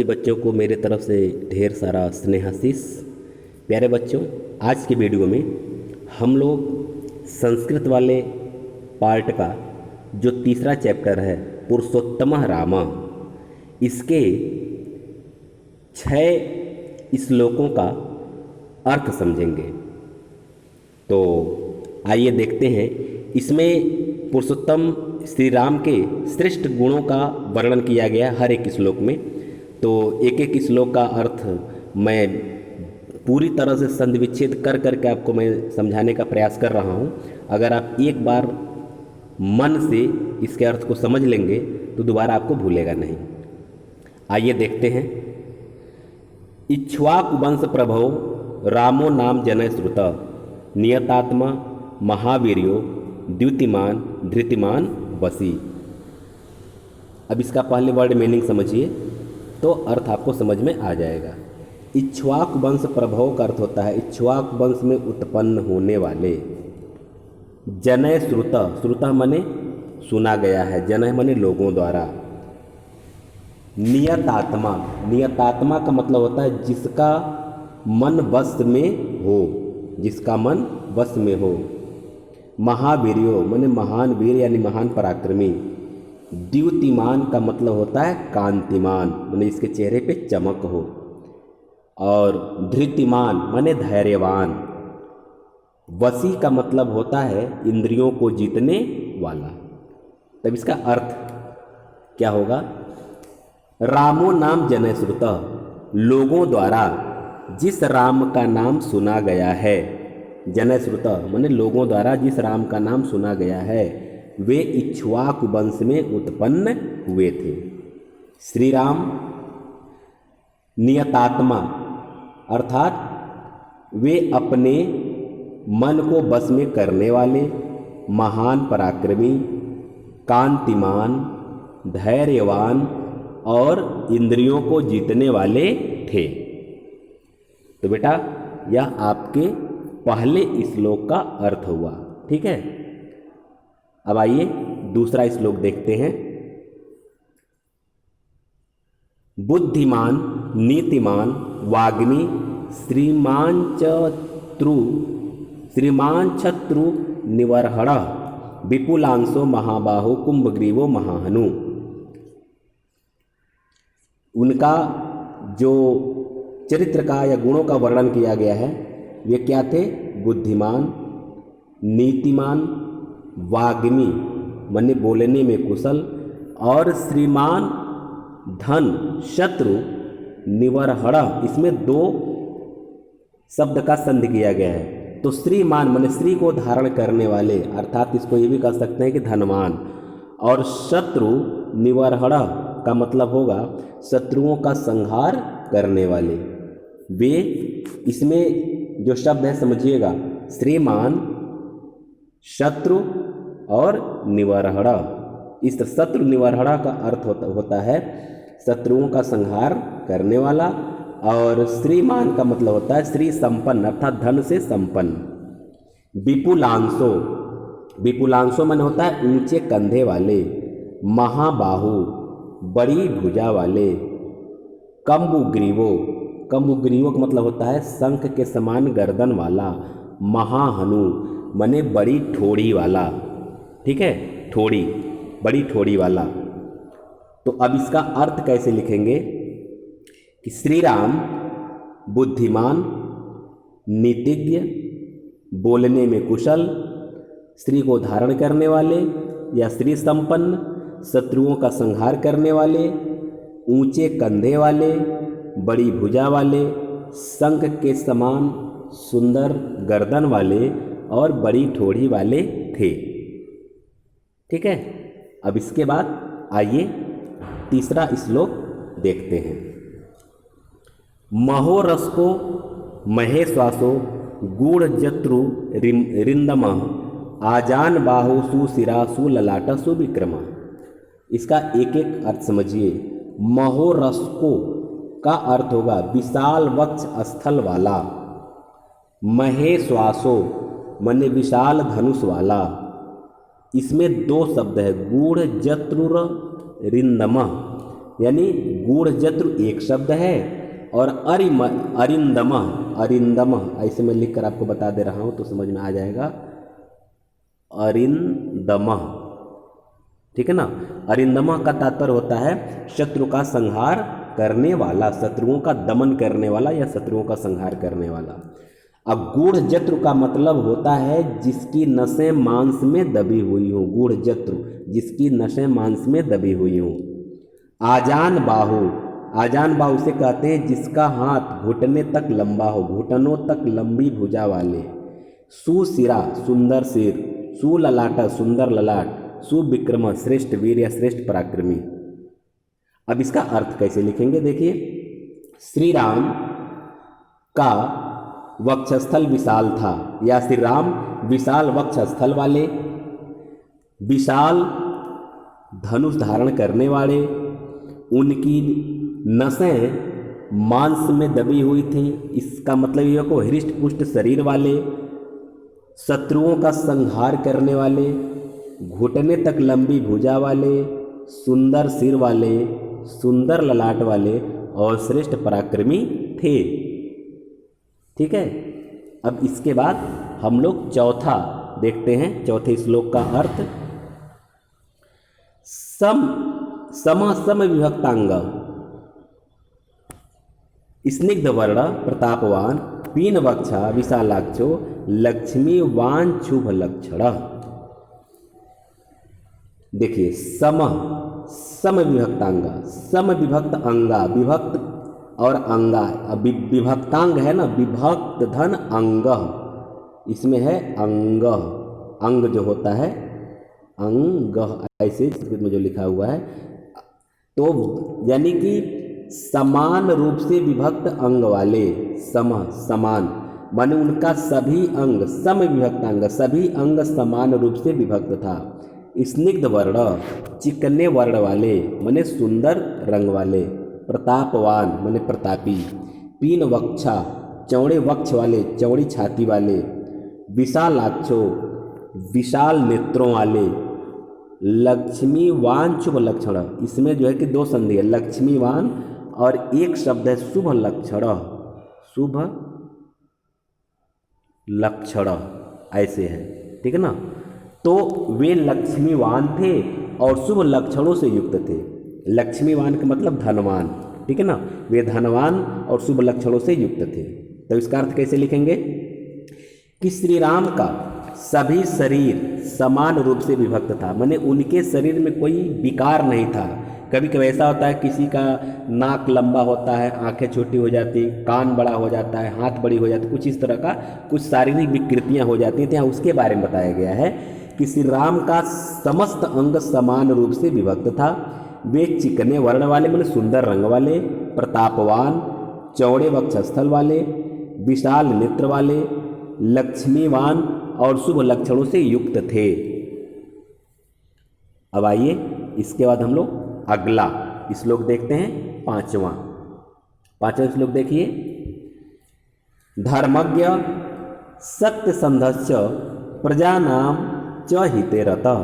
बच्चों को मेरे तरफ से ढेर सारा स्नेहाशीष। प्यारे बच्चों, आज की वीडियो में हम लोग संस्कृत वाले पार्ट का जो तीसरा चैप्टर है पुरुषोत्तमः राम, इसके 6 श्लोकों का अर्थ समझेंगे। तो आइए देखते हैं। इसमें पुरुषोत्तम श्री राम के श्रेष्ठ गुणों का वर्णन किया गया हर एक श्लोक में। तो एक एक श्लोक का अर्थ मैं पूरी तरह से संधि विच्छेद कर करके आपको मैं समझाने का प्रयास कर रहा हूँ। अगर आप एक बार मन से इसके अर्थ को समझ लेंगे तो दोबारा आपको भूलेगा नहीं। आइए देखते हैं। इक्ष्वाकु वंश प्रभो रामो नाम जनय श्रुत, नियतात्मा महावीर्यो द्युतिमान धृतिमान वसी। अब इसका पहले वर्ड मीनिंग समझिए तो अर्थ आपको समझ में आ जाएगा। इक्ष्वाकु वंश प्रभव का अर्थ होता है इक्ष्वाकु वंश में उत्पन्न होने वाले। जनय श्रुत, श्रुत माने सुना गया है, जनय माने लोगों द्वारा। नियतात्मा, नियतात्मा का मतलब होता है जिसका मन वश में हो, जिसका मन वश में हो। महावीर्यो माने महान वीर यानी महान पराक्रमी। द्युतिमान का मतलब होता है कांतिमान, माने इसके चेहरे पे चमक हो। और धृतिमान माने धैर्यवान। वसी का मतलब होता है इंद्रियों को जीतने वाला। तब इसका अर्थ क्या होगा? रामो नाम जनय श्रुत, लोगों द्वारा जिस राम का नाम सुना गया है। जनय श्रुत माने लोगों द्वारा जिस राम का नाम सुना गया है, वे इक्ष्वाकु वंश में उत्पन्न हुए थे। श्री राम नियतात्मा अर्थात वे अपने मन को बस में करने वाले, महान पराक्रमी, कांतिमान, धैर्यवान और इंद्रियों को जीतने वाले थे। तो बेटा यह आपके पहले श्लोक का अर्थ हुआ। ठीक है, अब आइए दूसरा श्लोक देखते हैं। बुद्धिमान नीतिमान वाग्मी श्रीमान शत्रु निवर्हण विपुलांशो महाबाहो कुंभग्रीवो महाहनु। उनका जो चरित्र का या गुणों का वर्णन किया गया है वे क्या थे? बुद्धिमान, नीतिमान, वाग्मी माने बोलने में कुशल, और श्रीमान धन शत्रु निवर्हण, इसमें 2 शब्द का संधि किया गया है। तो श्रीमान माने श्री को धारण करने वाले, अर्थात इसको ये भी कह सकते हैं कि धनवान। और शत्रु निवर्हण का मतलब होगा शत्रुओं का संहार करने वाले। वे, इसमें जो शब्द है समझिएगा, श्रीमान, शत्रु और निवर्हण। इस शत्रु निवर्हण का अर्थ होता है शत्रुओं का संहार करने वाला। और श्रीमान का मतलब होता है श्री संपन्न अर्थात धन से संपन्न। विपुलांशो, विपुलांशो मन होता है ऊंचे कंधे वाले। महाबाहु बड़ी भुजा वाले। कंबुग्रीवो, कंबुग्रीवो का मतलब होता है शंख के समान गर्दन वाला। महाहनु मने बड़ी ठोड़ी वाला। ठीक है, ठोड़ी, बड़ी ठोड़ी वाला। तो अब इसका अर्थ कैसे लिखेंगे कि श्री राम बुद्धिमान, नीतिज्ञ, बोलने में कुशल, स्त्री को धारण करने वाले या स्त्री संपन्न, शत्रुओं का संहार करने वाले, ऊंचे कंधे वाले, बड़ी भुजा वाले, शंख के समान सुंदर गर्दन वाले और बड़ी ठोड़ी वाले थे। ठीक है, अब इसके बाद आइए तीसरा श्लोक देखते हैं। महोरस्को महेश्वासो गूढ़ जत्रु रिंदम आजान बाहु सुशिरा सुललाट सुविक्रम। इसका एक एक अर्थ समझिए। महोरस्को का अर्थ होगा विशाल वक्ष स्थल वाला। महेश्वासो माने विशाल धनुष वाला। इसमें 2 शब्द है, गूढ़ जत्रुर रिंदम। यानी गूढ़जत्रु एक शब्द है, और अरिंदम ऐसे मैं लिख कर आपको बता दे रहा हूँ तो समझ में आ जाएगा। अरिंदम, ठीक है ना। अरिंदम का तात्पर्य होता है शत्रु का संहार करने वाला, शत्रुओं का दमन करने वाला या शत्रुओं का संहार करने वाला। अब गूढ़जत्रु का मतलब होता है जिसकी नसें मांस में दबी हुई हों, गूढ़जत्रु जिसकी नसें मांस में दबी हुई हों। आजान बाहु, आजान बाहु से कहते हैं जिसका हाथ घुटने तक लंबा हो, घुटनों तक लंबी भुजा वाले। सुशिरा सुंदर सिर, सुललाट सुंदर ललाट, सुविक्रम श्रेष्ठ वीर या श्रेष्ठ पराक्रमी। अब इसका अर्थ कैसे लिखेंगे, देखिए। श्री राम का वक्षस्थल विशाल था, या श्री राम विशाल वक्षस्थल वाले, विशाल धनुष धारण करने वाले, उनकी नसें मांस में दबी हुई थी। इसका मतलब यह को हृष्ट पुष्ट शरीर वाले, शत्रुओं का संहार करने वाले, घुटने तक लंबी भुजा वाले, सुंदर सिर वाले, सुंदर ललाट वाले और श्रेष्ठ पराक्रमी थे। ठीक है। अब इसके बाद हम लोग चौथा देखते हैं, चौथे श्लोक का अर्थ। सम विभक्तांग, स्निग्ध वर्ण प्रतापवान, पीन वक्षा विशालाक्षो, लक्ष्मीवान शुभ लक्षण। देखिए सम विभक्तांग, सम विभक्त अंगा, विभक्त और अंगा, विभक्तांग है ना, विभक्त धन अंग, इसमें है अंग, अंग जो होता है अंग, ऐसे संस्कृत में जो लिखा हुआ है। तो यानी कि समान रूप से विभक्त अंग वाले, समान माने उनका सभी अंग, सम विभक्तांग, सभी अंग समान रूप से विभक्त था। स्निग्ध वर्ण चिकने वर्ण वाले माने सुंदर रंग वाले, प्रतापवान माने प्रतापी, पीन वक्षा चौड़े वक्ष वाले, चौड़ी छाती वाले, विशालाक्षो विशाल नेत्रों वाले, लक्ष्मीवान शुभ लक्षण। इसमें जो है कि दो संधि है, लक्ष्मीवान और एक शब्द है शुभ लक्षण, शुभ लक्षण ऐसे है, ठीक है ना। तो वे लक्ष्मीवान थे और शुभ लक्षणों से युक्त थे। लक्ष्मीवान का मतलब धनवान, ठीक है ना, वे धनवान और शुभ लक्षणों से युक्त थे। तो इसका अर्थ कैसे लिखेंगे कि श्री राम का सभी शरीर समान रूप से विभक्त था, माने उनके शरीर में कोई विकार नहीं था। कभी कभी ऐसा होता है किसी का नाक लंबा होता है, आंखें छोटी हो जाती, कान बड़ा हो जाता है, हाथ बड़ी हो जाती, कुछ इस तरह का कुछ शारीरिक विकृतियां हो जाती हैं। तो यहाँ उसके बारे में बताया गया है कि श्री राम का समस्त अंग समान रूप से विभक्त था। वे चिकने वर्ण वाले माने सुंदर रंग वाले, प्रतापवान, चौड़े वक्षस्थल वाले, विशाल नेत्र वाले, लक्ष्मीवान और शुभ लक्षणों से युक्त थे। अब आइए इसके बाद हम लोग अगला श्लोक देखते हैं, पांचवा श्लोक देखिए। धर्मज्ञ सत्य संधश्च प्रजानाम च हिते रतः,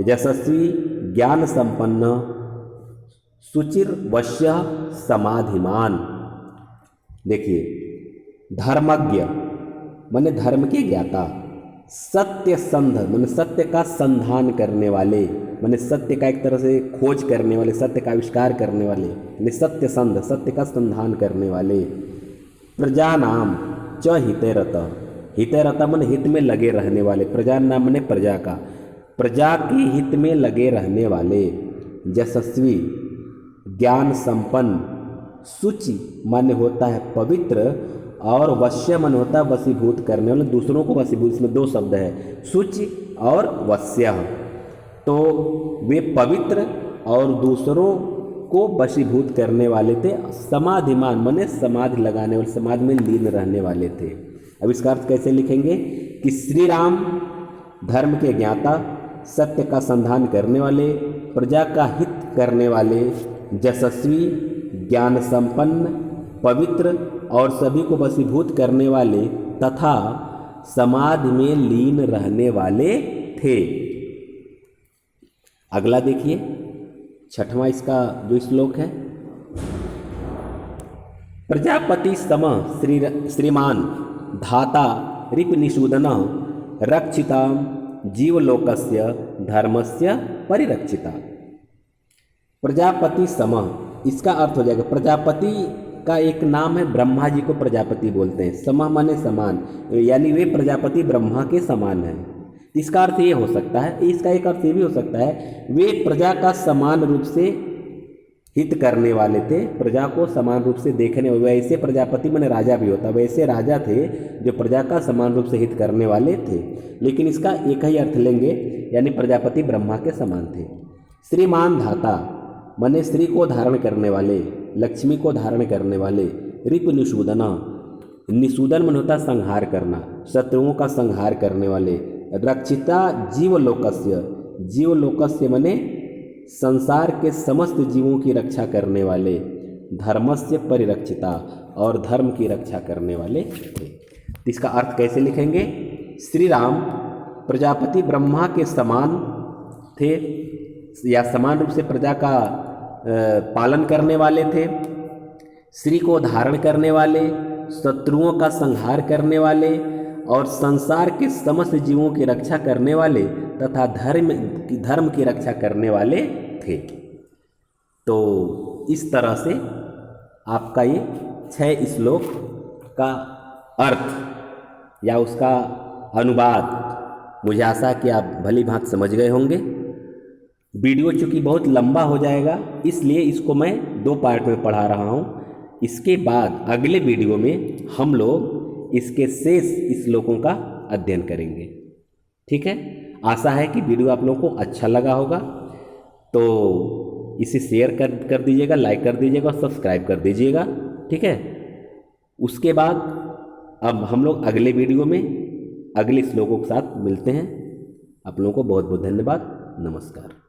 यशस्वी ज्ञान संपन्न सुचिर वश्य समाधिमान। देखिए धर्मज्ञ माने धर्म के ज्ञाता, सत्य संध माने सत्य का संधान करने वाले, माने सत्य का एक तरह से खोज करने वाले, सत्य का आविष्कार करने वाले, माने सत्य संध सत्य का संधान करने वाले। प्रजा नाम च हितेरत, हितेरत माने हित में लगे रहने वाले, प्रजा नाम माने प्रजा का, प्रजा के हित में लगे रहने वाले। यशस्वी ज्ञान संपन्न, शुचि माने होता है पवित्र, और वश्य मन होता है वशीभूत करने वाले, दूसरों को वशीभूत, इसमें दो शब्द है शुचि और वश्य। तो वे पवित्र और दूसरों को वशीभूत करने वाले थे। समाधिमान माने समाधि लगाने वाले, समाधि में लीन रहने वाले थे। अब इसका अर्थ कैसे लिखेंगे कि श्री राम धर्म के ज्ञाता, सत्य का संधान करने वाले, प्रजा का हित करने वाले, यशस्वी ज्ञान संपन्न, पवित्र और सभी को वशीभूत करने वाले तथा समाधि में लीन रहने वाले थे। अगला देखिए छठवां इसका जो श्लोक है, प्रजापति सम श्रीमान धाता रिपुनिषूदन रक्षिता जीवलोकस्य धर्मस्य परिरक्षिता। प्रजापति सम, इसका अर्थ हो जाएगा, प्रजापति का एक नाम है, ब्रह्मा जी को प्रजापति बोलते हैं। सम माने समान, यानी वे प्रजापति ब्रह्मा के समान है। इसका अर्थ ये हो सकता है, इसका एक अर्थ ये भी हो सकता है, वे प्रजा का समान रूप से हित करने वाले थे, प्रजा को समान रूप से देखने, वैसे प्रजापति माने राजा भी होता, वैसे राजा थे जो प्रजा का समान रूप से हित करने वाले थे। लेकिन इसका एक ही अर्थ लेंगे, यानी प्रजापति ब्रह्मा के समान थे। श्रीमान धाता माने श्री को धारण करने वाले, लक्ष्मी को धारण करने वाले। रिपु निषूदना, निषूदन मन होता संहार करना, शत्रुओं का संहार करने वाले। रक्षिता जीवलोकस्य, जीवलोकस्य माने संसार के समस्त जीवों की रक्षा करने वाले। धर्मस्य परिरक्षिता, और धर्म की रक्षा करने वाले थे। इसका अर्थ कैसे लिखेंगे? श्री राम प्रजापति ब्रह्मा के समान थे, या समान रूप से प्रजा का पालन करने वाले थे, श्री को धारण करने वाले, शत्रुओं का संहार करने वाले, और संसार के समस्त जीवों की रक्षा करने वाले, तथा धर्म की रक्षा करने वाले थे। तो इस तरह से आपका ये 6 श्लोक का अर्थ या उसका अनुवाद, मुझे आशा है कि आप भली भांति समझ गए होंगे। वीडियो चूँकि बहुत लंबा हो जाएगा, इसलिए इसको मैं 2 पार्ट में पढ़ा रहा हूँ। इसके बाद अगले वीडियो में हम लोग इसके शेष श्लोकों का अध्ययन करेंगे। ठीक है, आशा है कि वीडियो आप लोगों को अच्छा लगा होगा, तो इसे शेयर कर दीजिएगा, लाइक कर दीजिएगा और सब्सक्राइब कर दीजिएगा। ठीक है, उसके बाद अब हम लोग अगले वीडियो में अगले श्लोकों के साथ मिलते हैं। आप लोगों को बहुत बहुत धन्यवाद। नमस्कार।